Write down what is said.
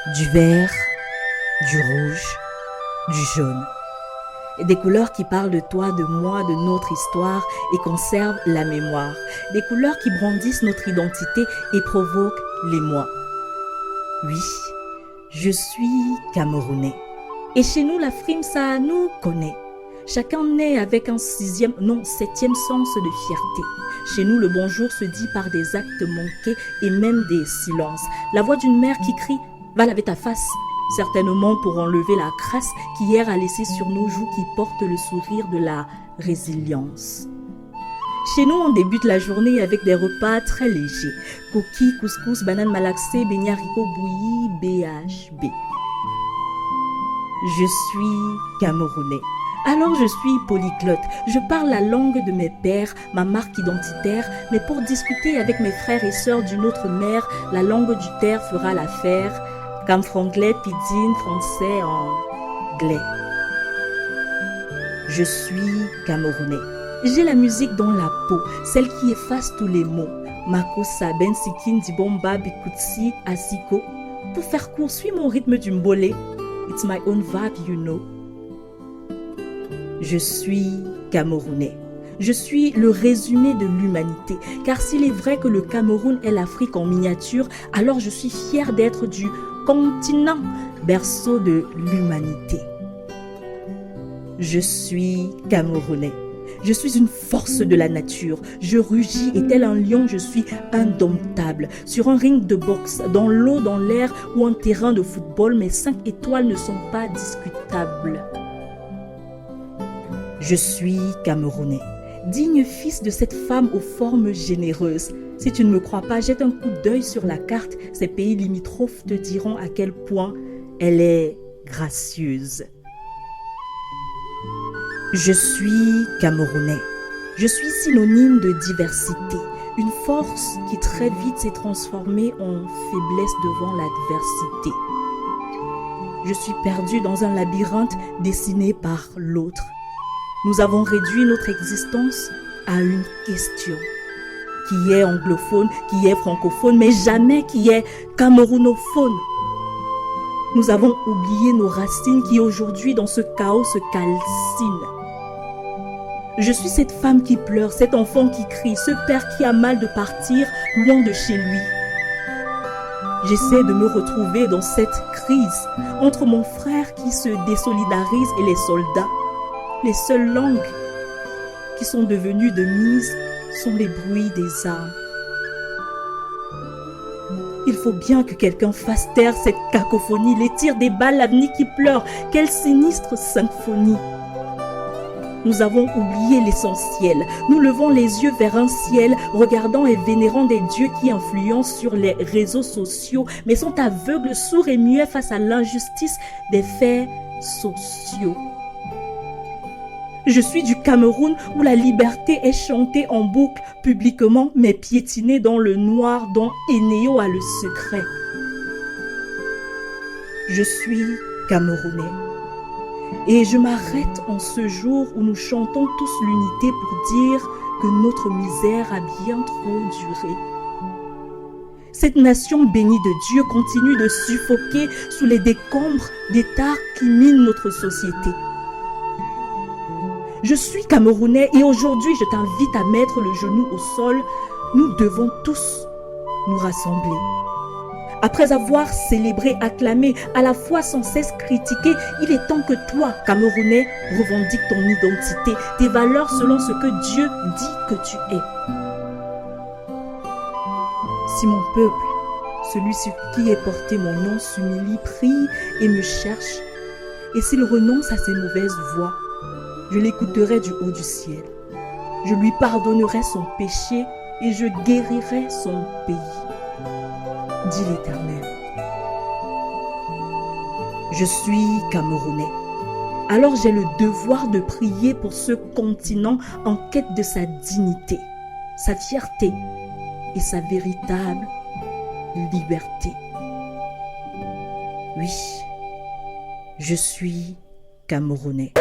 Du vert, du rouge, du jaune. Des couleurs qui parlent de toi, de moi, de notre histoire et conservent la mémoire. Des couleurs qui brandissent notre identité et provoquent l'émoi. Oui, je suis Camerounais. Et chez nous, la frime, ça nous connaît. Chacun naît avec un septième sens de fierté. Chez nous, le bonjour se dit par des actes manqués et même des silences. La voix d'une mère qui crie « Va laver ta face !» certainement pour enlever la crasse qu'hier a laissé sur nos joues qui portent le sourire de la résilience. Chez nous, on débute la journée avec des repas très légers. Coquilles, couscous, bananes malaxées, beignets haricots bouillis, BHB. Je suis Camerounais. Alors je suis polyglotte. Je parle la langue de mes pères, ma marque identitaire, mais pour discuter avec mes frères et sœurs d'une autre mère, la langue du terre fera l'affaire. Comme franglais, pidgin, français, anglais. Je suis Camerounais. J'ai la musique dans la peau, celle qui efface tous les mots. Makossa, Bensikin, Dibomba, Bikutsi, Asiko. Pour faire court, suis mon rythme du mbolé. It's my own vibe, you know. Je suis Camerounais. Je suis le résumé de l'humanité. Car s'il est vrai que le Cameroun est l'Afrique en miniature, alors je suis fière d'être du continent, berceau de l'humanité. Je suis Camerounais. Je suis une force de la nature. Je rugis et tel un lion, je suis indomptable. Sur un ring de boxe, dans l'eau, dans l'air ou un terrain de football, mes 5 étoiles ne sont pas discutables. Je suis Camerounais. Digne fils de cette femme aux formes généreuses. Si tu ne me crois pas, jette un coup d'œil sur la carte. Ces pays limitrophes te diront à quel point elle est gracieuse. Je suis Camerounais. Je suis synonyme de diversité. Une force qui très vite s'est transformée en faiblesse devant l'adversité. Je suis perdu dans un labyrinthe dessiné par l'autre. Nous avons réduit notre existence à une question. Qui est anglophone, qui est francophone, mais jamais qui est camerounophone. Nous avons oublié nos racines qui aujourd'hui dans ce chaos se calcinent. Je suis cette femme qui pleure, cet enfant qui crie, ce père qui a mal de partir loin de chez lui. J'essaie de me retrouver dans cette crise entre mon frère qui se désolidarise et les soldats. Les seules langues qui sont devenues de mise sont les bruits des armes. Il faut bien que quelqu'un fasse taire cette cacophonie, les tirs des balles, l'avenir qui pleure. Quelle sinistre symphonie! Nous avons oublié l'essentiel. Nous levons les yeux vers un ciel, regardant et vénérant des dieux qui influencent sur les réseaux sociaux, mais sont aveugles, sourds et muets face à l'injustice des faits sociaux. Je suis du Cameroun où la liberté est chantée en boucle publiquement, mais piétinée dans le noir dont Énéo a le secret. Je suis Camerounais. Et je m'arrête en ce jour où nous chantons tous l'unité pour dire que notre misère a bien trop duré. Cette nation bénie de Dieu continue de suffoquer sous les décombres des tares qui minent notre société. Je suis Camerounais et aujourd'hui je t'invite à mettre le genou au sol. Nous devons tous nous rassembler. Après avoir célébré, acclamé, à la fois sans cesse critiqué, il est temps que toi, Camerounais, revendiques ton identité, tes valeurs selon ce que Dieu dit que tu es. Si mon peuple, celui sur qui est porté mon nom, s'humilie, prie et me cherche, et s'il renonce à ses mauvaises voies, je l'écouterai du haut du ciel. Je lui pardonnerai son péché et je guérirai son pays. Dit l'Éternel. Je suis Camerounais. Alors j'ai le devoir de prier pour ce continent en quête de sa dignité, sa fierté et sa véritable liberté. Oui, je suis Camerounais.